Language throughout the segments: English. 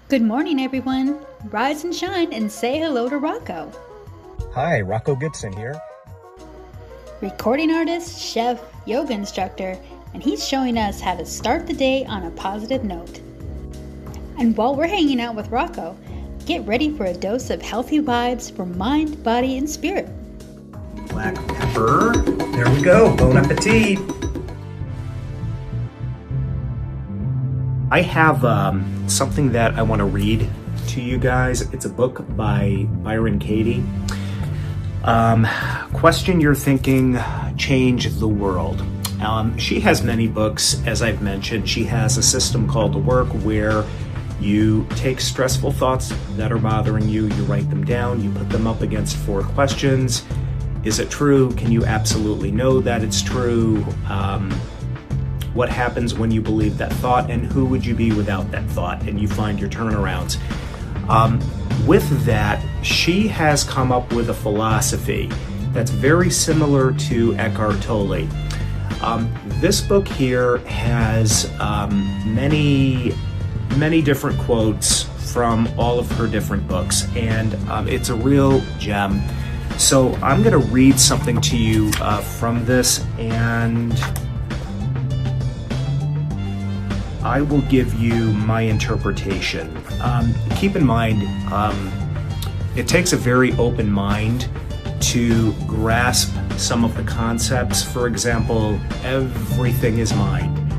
Good morning, everyone. Rise and shine and say hello to Rocco. Hi, Rocco Gibson here. Recording artist, chef, yoga instructor, and he's showing us how to start the day on a positive note. And while we're hanging out with Rocco, get ready for a dose of healthy vibes for mind, body, and spirit. Black pepper. There we go. Bon appetit. I have something that I want to read to you guys. It's a book by Byron Katie. Question Your Thinking, Change the World. She has many books, as I've mentioned. She has a system called The Work where you take stressful thoughts that are bothering you, you write them down, you put them up against 4 questions. Is it true? Can you absolutely know that it's true? What happens when you believe that thought, and who would you be without that thought? And you find your turnarounds. With that, she has come up with a philosophy that's very similar to Eckhart Tolle. This book here has many different quotes from all of her different books, and it's a real gem. So I'm going to read something to you from this, and I will give you my interpretation. Keep in mind, it takes a very open mind to grasp some of the concepts. For example, everything is mind.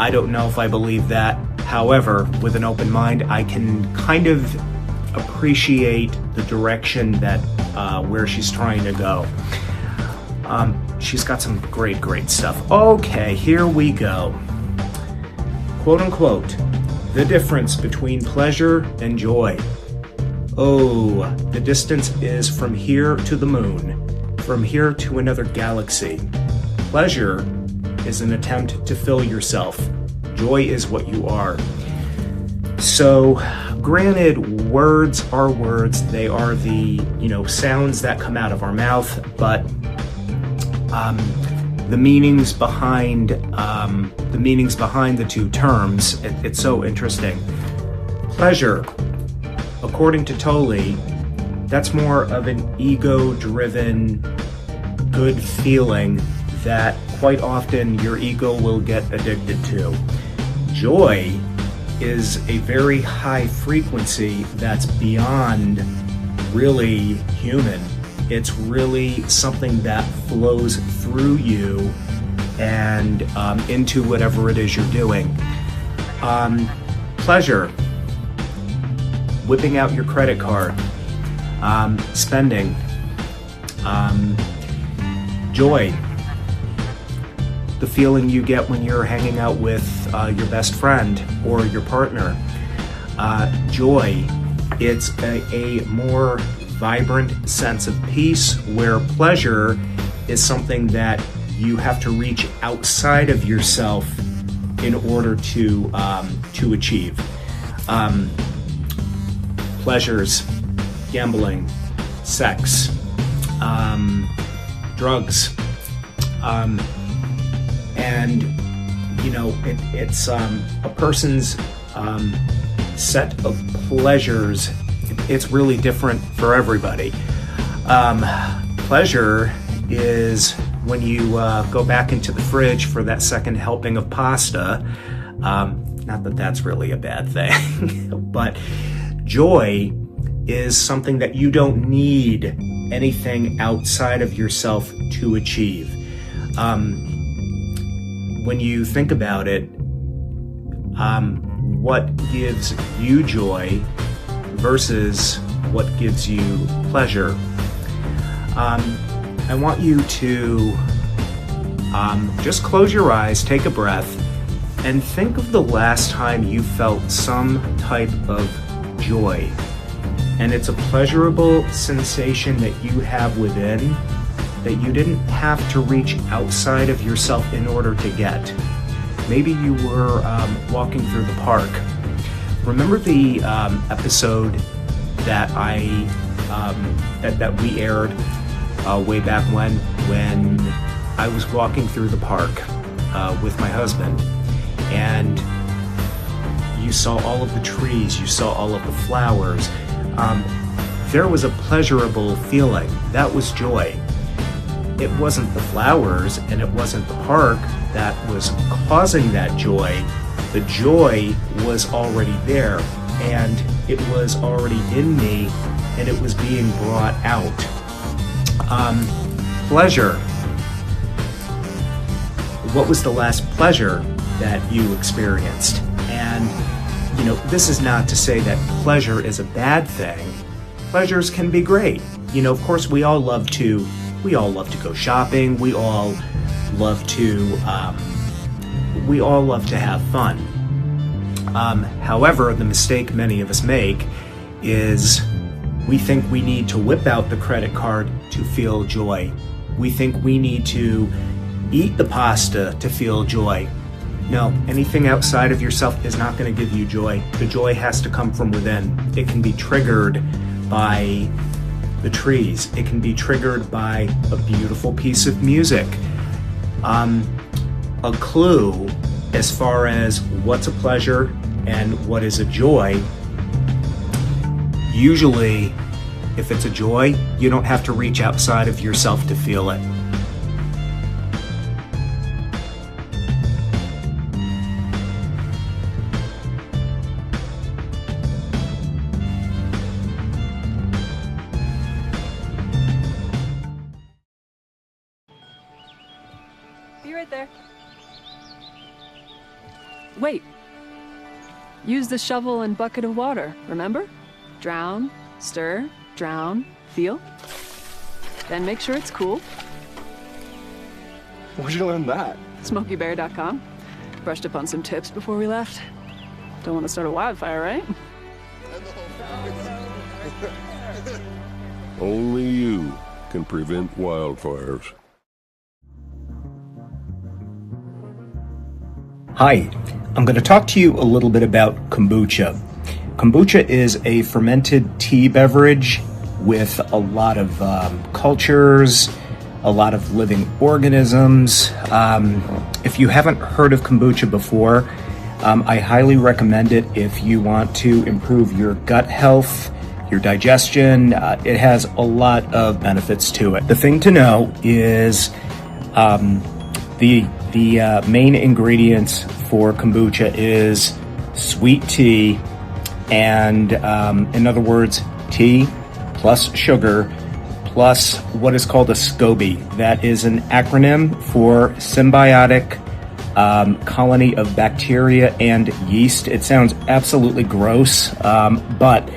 I don't know if I believe that. However, with an open mind, I can kind of appreciate the direction that where she's trying to go. She's got some great stuff. Okay, here we go. Quote unquote, the difference between pleasure and joy. Oh, the distance is from here to the moon, from here to another galaxy. Pleasure is an attempt to fill yourself. Joy is what you are. So, granted, words are words. They are the, sounds that come out of our mouth, but the meanings behind the two terms, it's so interesting. Pleasure, according to Tolle, that's more of an ego-driven good feeling that quite often your ego will get addicted to. Joy is a very high frequency that's beyond really human. It's really something that flows through you and into whatever it is you're doing. Pleasure, whipping out your credit card, spending. Joy, the feeling you get when you're hanging out with your best friend or your partner. Joy, it's a more vibrant sense of peace, where pleasure is something that you have to reach outside of yourself in order to achieve. Pleasures, gambling, sex, drugs, and it's a person's set of pleasures. It's really different for everybody. Pleasure is when you go back into the fridge for that second helping of pasta. Not that that's really a bad thing, but joy is something that you don't need anything outside of yourself to achieve. When you think about it, what gives you joy versus what gives you pleasure. I want you to just close your eyes, take a breath, and think of the last time you felt some type of joy. And it's a pleasurable sensation that you have within that you didn't have to reach outside of yourself in order to get. Maybe you were walking through the park. Remember the episode that that we aired way back when I was walking through the park with my husband, and you saw all of the trees, you saw all of the flowers. There was a pleasurable feeling. That was joy. It wasn't the flowers and it wasn't the park that was causing that joy. The joy was already there, and it was already in me, and it was being brought out. Pleasure. What was the last pleasure that you experienced? And, you know, this is not to say that pleasure is a bad thing. Pleasures can be great. You know, of course, we all love to go shopping. We all love to have fun. However, the mistake many of us make is we think we need to whip out the credit card to feel joy. We think we need to eat the pasta to feel joy. No, anything outside of yourself is not going to give you joy. The joy has to come from within. It can be triggered by the trees. It can be triggered by a beautiful piece of music. A clue as far as what's a pleasure and what is a joy. Usually, if it's a joy, you don't have to reach outside of yourself to feel it. Be right there. Wait. Use the shovel and bucket of water, remember? Drown, stir, drown, feel. Then make sure it's cool. Where'd you learn that? SmokeyBear.com. Brushed up on some tips before we left. Don't want to start a wildfire, right? Only you can prevent wildfires. Hi, I'm going to talk to you a little bit about kombucha. Kombucha is a fermented tea beverage with a lot of cultures, a lot of living organisms. If you haven't heard of kombucha before, I highly recommend it if you want to improve your gut health, your digestion. It has a lot of benefits to it. The thing to know is the main ingredients for kombucha is sweet tea, and in other words, tea plus sugar plus what is called a SCOBY. That is an acronym for symbiotic colony of bacteria and yeast. It sounds absolutely gross, but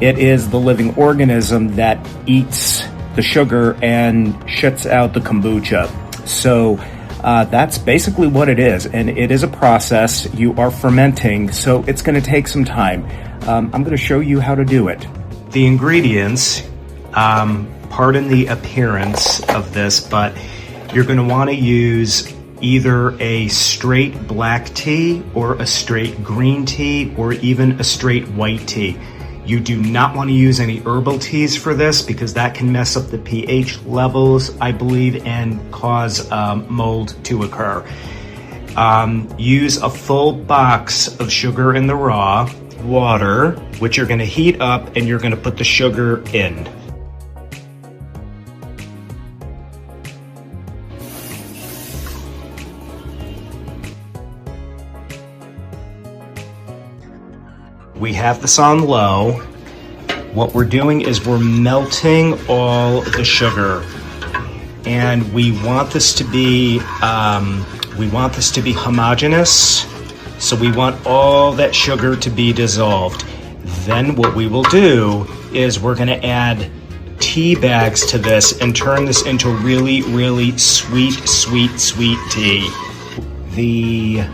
it is the living organism that eats the sugar and shits out the kombucha. So that's basically what it is, and it is a process. You are fermenting, so it's going to take some time. I'm going to show you how to do it. The ingredients, pardon the appearance of this, but you're going to want to use either a straight black tea or a straight green tea or even a straight white tea. You do not want to use any herbal teas for this because that can mess up the pH levels, I believe, and cause mold to occur. Use a full box of sugar in the raw, water, which you're going to heat up, and you're going to put the sugar in. We have this on low. What we're doing is we're melting all the sugar, and we want this to be homogeneous. So we want all that sugar to be dissolved. Then what we will do is we're going to add tea bags to this and turn this into really, really sweet, sweet, sweet tea. The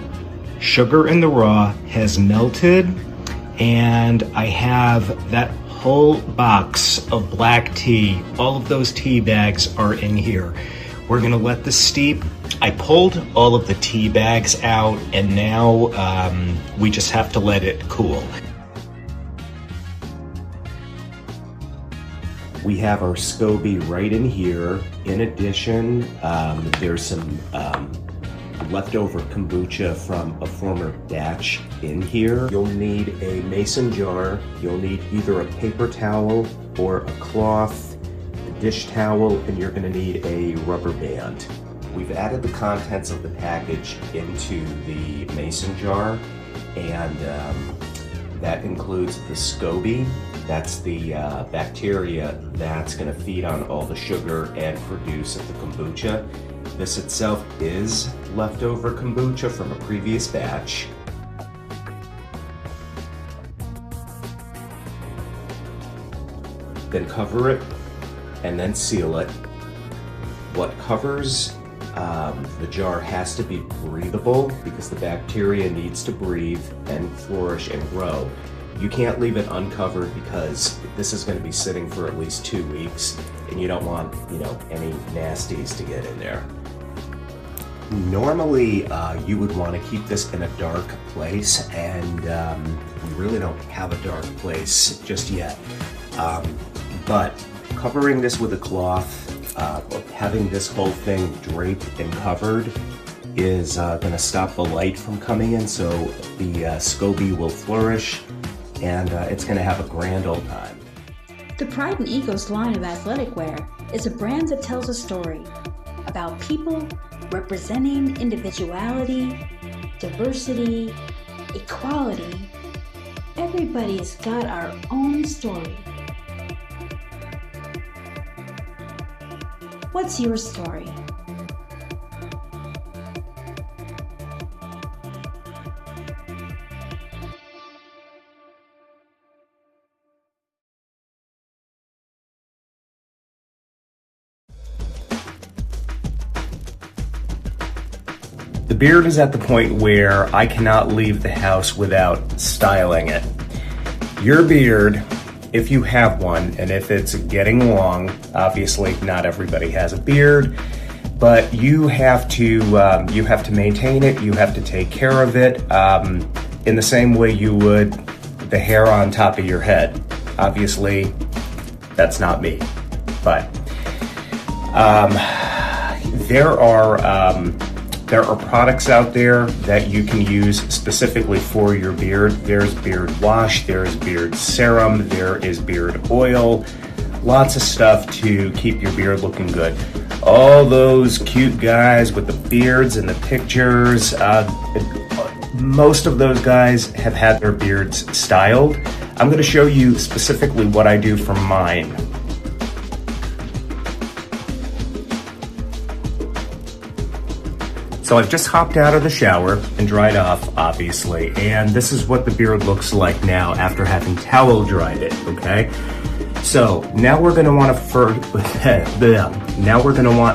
sugar in the raw has melted, and I have that whole box of black tea. All of those tea bags are in here. We're gonna let this steep. I pulled all of the tea bags out, and now we just have to let it cool. We have our SCOBY right in here. In addition, there's some leftover kombucha from a former batch in here. You'll need a mason jar. You'll need either a paper towel or a cloth, a dish towel, and you're going to need a rubber band. We've added the contents of the package into the mason jar, and that includes the SCOBY. That's the bacteria that's going to feed on all the sugar and produce the kombucha. This itself is leftover kombucha from a previous batch. Then cover it and then seal it. What covers the jar has to be breathable because the bacteria needs to breathe and flourish and grow. You can't leave it uncovered because this is going to be sitting for at least 2 weeks, and you don't want, any nasties to get in there. Normally, you would want to keep this in a dark place, and we really don't have a dark place just yet. But covering this with a cloth, having this whole thing draped and covered is going to stop the light from coming in, so the SCOBY will flourish, and it's going to have a grand old time. The Pride and Egos line of athletic wear is a brand that tells a story about people representing individuality, diversity, equality. Everybody's got our own story. What's your story? The beard is at the point where I cannot leave the house without styling it. Your beard, if you have one, and if it's getting long, obviously not everybody has a beard, but you have to maintain it, you have to take care of it in the same way you would the hair on top of your head. Obviously, that's not me, but there are products out there that you can use specifically for your beard. There's beard wash, there's beard serum, there is beard oil, lots of stuff to keep your beard looking good. All those cute guys with the beards and the pictures, most of those guys have had their beards styled. I'm going to show you specifically what I do for mine. So I've just hopped out of the shower and dried off, obviously, and this is what the beard looks like now after having towel dried it, okay? So now we're going to want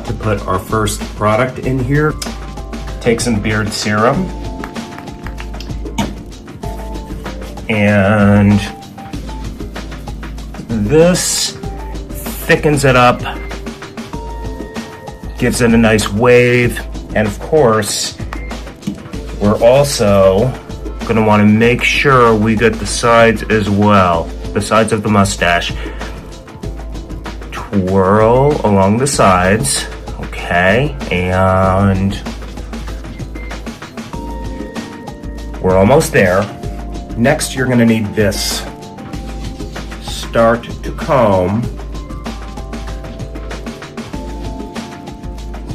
to put our first product in here. Take some beard serum and this thickens it up, gives it a nice wave. And of course, we're also going to want to make sure we get the sides as well, the sides of the mustache. Twirl along the sides, okay, and we're almost there. Next, you're going to need this. Start to comb.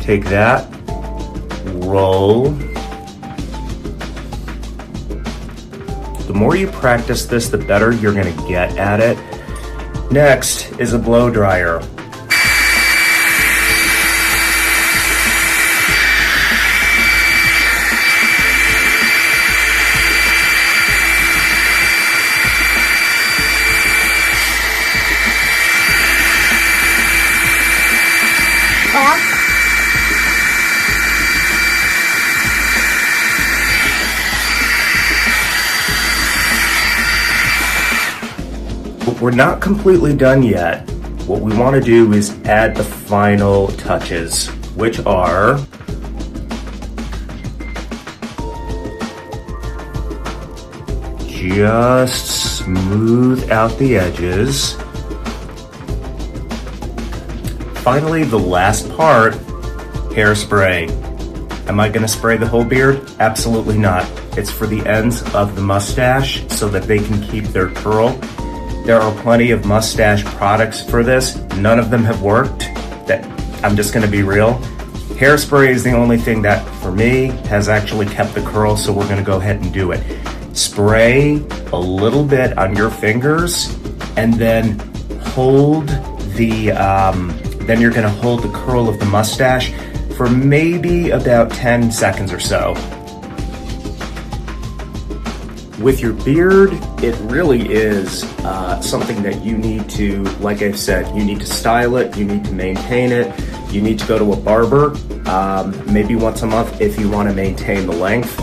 Take that. Roll. The more you practice this, the better you're going to get at it. Next is a blow dryer. But we're not completely done yet. What we want to do is add the final touches, which are just smooth out the edges. Finally, the last part, hairspray. Am I gonna spray the whole beard? Absolutely not. It's for the ends of the mustache so that they can keep their curl. There are plenty of mustache products for this. None of them have worked. I'm just gonna be real. Hairspray is the only thing that, for me, has actually kept the curl, so we're gonna go ahead and do it. Spray a little bit on your fingers, and then hold then you're gonna hold the curl of the mustache for maybe about 10 seconds or so. With your beard, it really is something that you need to, like I've said, you need to style it, you need to maintain it, you need to go to a barber, maybe once a month if you want to maintain the length.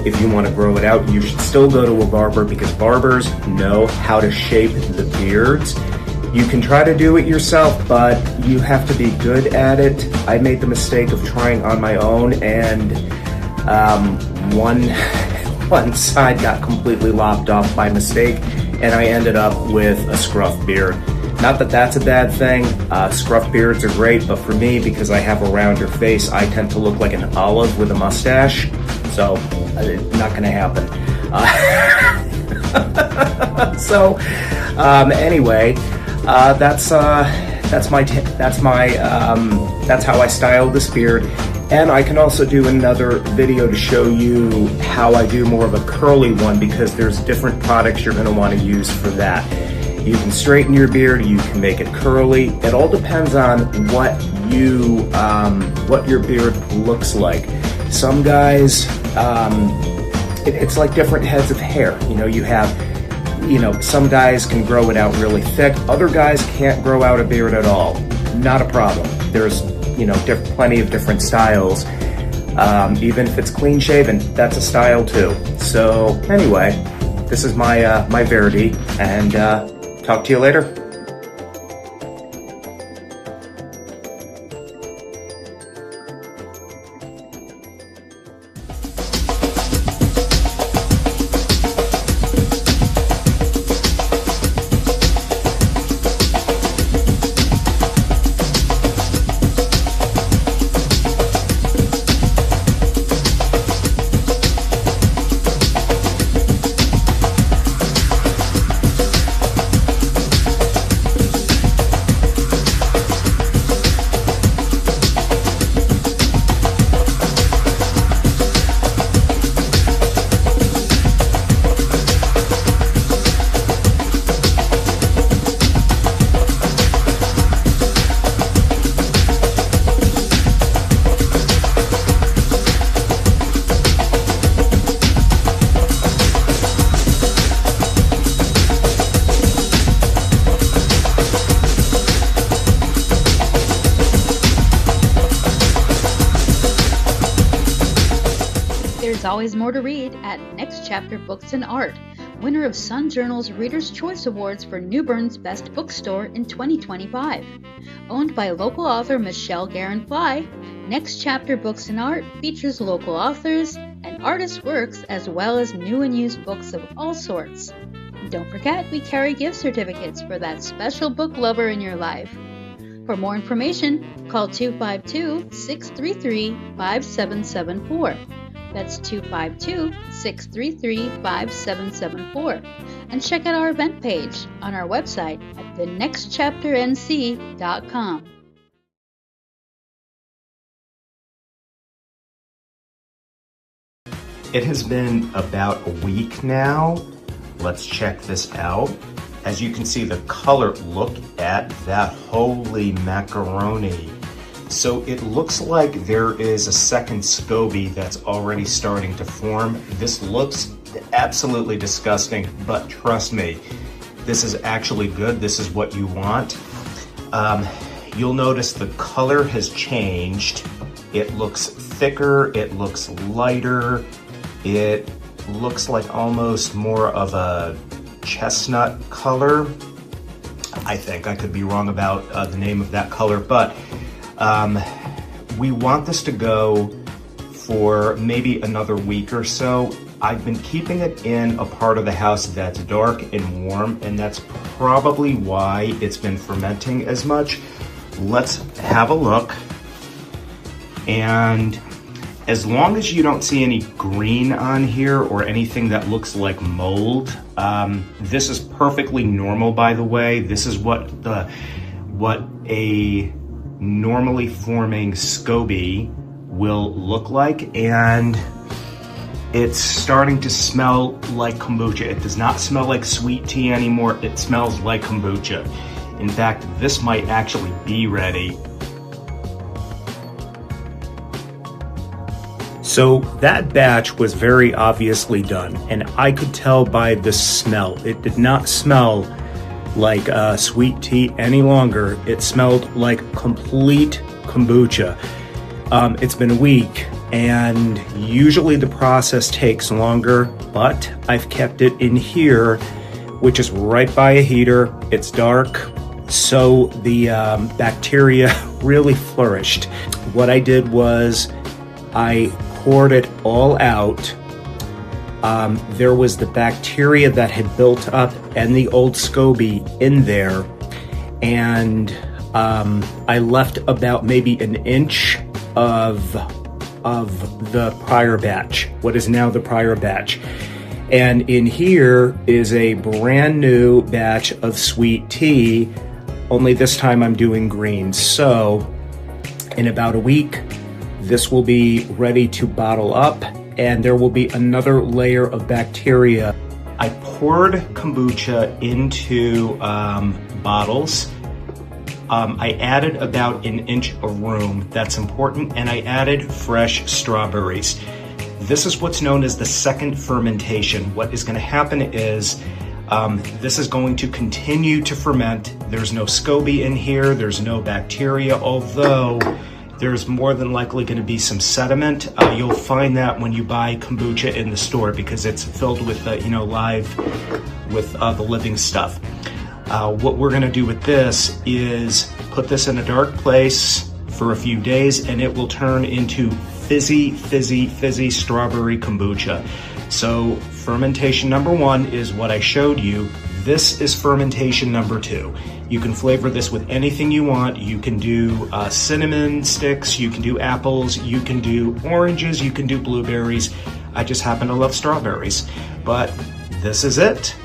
If you want to grow it out, you should still go to a barber because barbers know how to shape the beards. You can try to do it yourself, but you have to be good at it. I made the mistake of trying on my own, and one side got completely lopped off by mistake, and I ended up with a scruff beard. Not that that's a bad thing. Scruff beards are great, but for me, because I have a rounder face, I tend to look like an olive with a mustache, so it's not gonna happen. Anyway, that's how I style this beard. And I can also do another video to show you how I do more of a curly one, because there's different products you're going to want to use for that. You can straighten your beard, you can make it curly. It all depends on what your beard looks like. Some guys, it's like different heads of hair. Some guys can grow it out really thick. Other guys can't grow out a beard at all. Not a problem. There's plenty of different styles. Even if it's clean shaven, that's a style too. So anyway, this is my Verity, and talk to you later. There's always more to read at Next Chapter Books and Art, winner of Sun Journal's Reader's Choice Awards for New Bern's Best Bookstore in 2025. Owned by local author Michelle Guerin-Fly, Next Chapter Books and Art features local authors and artists' works as well as new and used books of all sorts. And don't forget, we carry gift certificates for that special book lover in your life. For more information, call 252-633-5774. That's 252-633-5774. And check out our event page on our website at thenextchapternc.com. It has been about a week now. Let's check this out. As you can see the color, look at that, holy macaroni. So it looks like there is a second SCOBY that's already starting to form. This looks absolutely disgusting, but trust me, this is actually good. This is what you want. You'll notice the color has changed. It looks thicker, it looks lighter, it looks like almost more of a chestnut color. I think I could be wrong about the name of that color, but we want this to go for maybe another week or so. I've been keeping it in a part of the house that's dark and warm, and that's probably why it's been fermenting as much. Let's have a look. And As long as you don't see any green on here or anything that looks like mold, this is perfectly normal, by the way. This is what a normally forming SCOBY will look like, and it's starting to smell like kombucha. It does not smell like sweet tea anymore. It smells like kombucha. In fact, this might actually be ready. So that batch was very obviously done, and I could tell by the smell. It did not smell like sweet tea any longer. It smelled like complete kombucha. It's been a week, and usually the process takes longer, but I've kept it in here, which is right by a heater. It's dark, so the bacteria really flourished. What I did was I poured it all out. There was the bacteria that had built up and the old SCOBY in there, and I left about maybe an inch of the prior batch, what is now the prior batch. And in here is a brand new batch of sweet tea, only this time I'm doing green. So in about a week, this will be ready to bottle up, and there will be another layer of bacteria. I poured kombucha into bottles. I added about an inch of room, that's important, and I added fresh strawberries. This is what's known as the second fermentation. What is going to happen is this is going to continue to ferment. There's no SCOBY in here, there's no bacteria, although there's more than likely going to be some sediment. You'll find that when you buy kombucha in the store because it's filled with, live, with the living stuff. What we're going to do with this is put this in a dark place for a few days, and it will turn into fizzy strawberry kombucha. So fermentation number 1 is what I showed you. This is fermentation number 2. You can flavor this with anything you want. You can do cinnamon sticks, you can do apples, you can do oranges, you can do blueberries. I just happen to love strawberries. But this is it.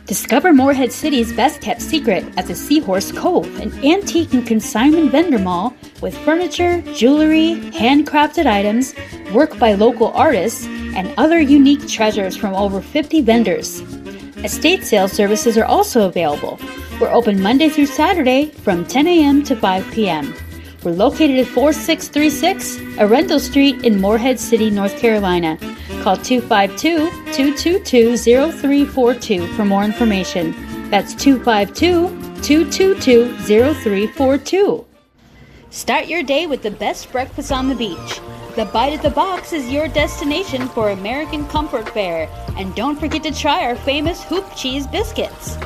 Discover Morehead City's best-kept secret at the Seahorse Cove, an antique and consignment vendor mall with furniture, jewelry, handcrafted items, work by local artists, and other unique treasures from over 50 vendors. Estate sale services are also available. We're open Monday through Saturday from 10 a.m. to 5 p.m. We're located at 4636 Arundel Street in Morehead City, North Carolina. Call 252-222-0342 for more information. That's 252-222-0342. Start your day with the best breakfast on the beach. The Bite at the Box is your destination for American comfort fare. And don't forget to try our famous hoop cheese biscuits.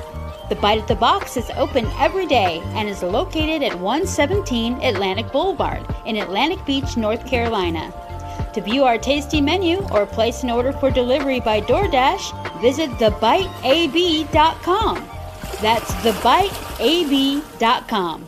The Bite at the Box is open every day and is located at 117 Atlantic Boulevard in Atlantic Beach, North Carolina. To view our tasty menu or place an order for delivery by DoorDash, visit thebiteab.com. That's thebiteab.com.